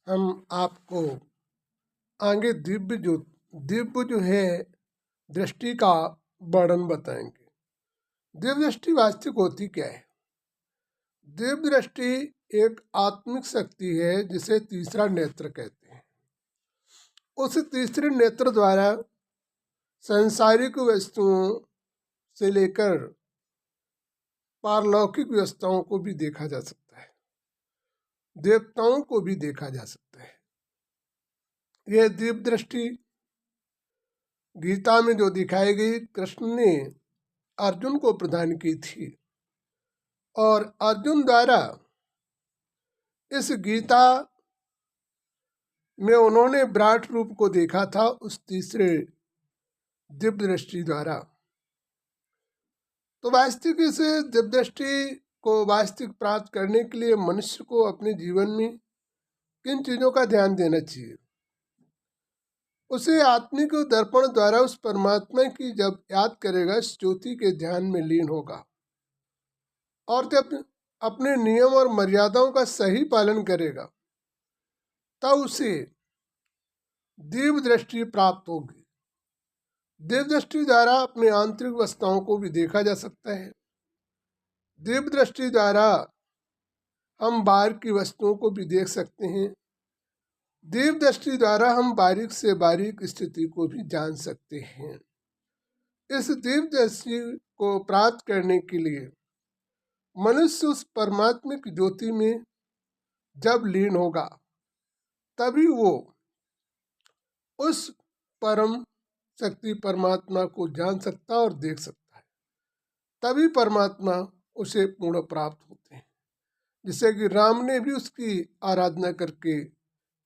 हम आपको आगे दिव्य जो है दृष्टि का वर्णन बताएंगे। दिव्य दृष्टि वास्तविक होती क्या है? दिव्य दृष्टि एक आत्मिक शक्ति है जिसे तीसरा नेत्र कहते हैं। उस तीसरे नेत्र द्वारा सांसारिक वस्तुओं से लेकर पारलौकिक व्यवस्थाओं को भी देखा जा सकता है, देवताओं को भी देखा जा सकता है। यह दिव्य दृष्टि गीता में जो दिखाई गई, कृष्ण ने अर्जुन को प्रदान की थी और अर्जुन द्वारा इस गीता में उन्होंने विराट रूप को देखा था उस तीसरे दिव्य दृष्टि द्वारा। तो वास्तविक इस दिव्य दृष्टि को वास्तविक प्राप्त करने के लिए मनुष्य को अपने जीवन में किन चीजों का ध्यान देना चाहिए? उसे आत्मिक दर्पण द्वारा उस परमात्मा की जब याद करेगा, इस ज्योति के ध्यान में लीन होगा और जब अपने नियम और मर्यादाओं का सही पालन करेगा तब उसे दिव्य दृष्टि प्राप्त होगी। दिव्य दृष्टि द्वारा अपने आंतरिक अवस्थाओं को भी देखा जा सकता है। दिव्य दृष्टि द्वारा हम बाहर की वस्तुओं को भी देख सकते हैं। दिव्य दृष्टि द्वारा हम बारीक से बारीक स्थिति को भी जान सकते हैं। इस दिव्य दृष्टि को प्राप्त करने के लिए मनुष्य उस परमात्मिक ज्योति में जब लीन होगा तभी वो उस परम शक्ति परमात्मा को जान सकता और देख सकता है। तभी परमात्मा उसे पूर्ण प्राप्त होते हैं। जिससे कि राम ने भी उसकी आराधना करके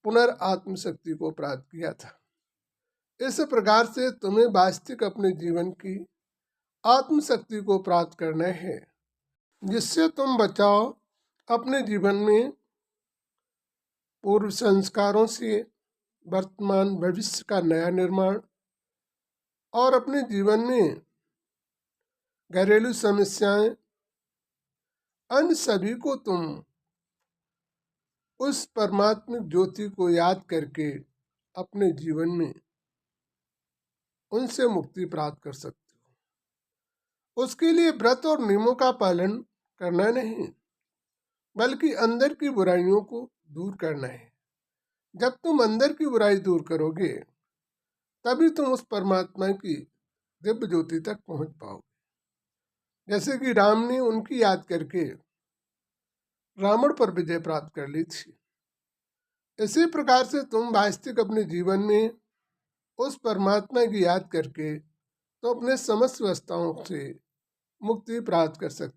पुनर्आत्म शक्ति को प्राप्त किया था। इस प्रकार से तुम्हें वास्तविक अपने जीवन की आत्म शक्ति को प्राप्त करना है, जिससे तुम बचाओ अपने जीवन में पूर्व संस्कारों से वर्तमान भविष्य का नया निर्माण और अपने जीवन में घरेलू समस्याएं, अन्य सभी को तुम उस परमात्मिक ज्योति को याद करके अपने जीवन में उनसे मुक्ति प्राप्त कर सकते हो। उसके लिए व्रत और नियमों का पालन करना नहीं, बल्कि अंदर की बुराइयों को दूर करना है। जब तुम अंदर की बुराई दूर करोगे तभी तुम उस परमात्मा की दिव्य ज्योति तक पहुंच पाओगे। जैसे कि राम ने उनकी याद करके रावण पर विजय प्राप्त कर ली थी। इसी प्रकार से तुम वास्तविक अपने जीवन में उस परमात्मा की याद करके तो अपने समस्त अवस्थाओं से मुक्ति प्राप्त कर सकते।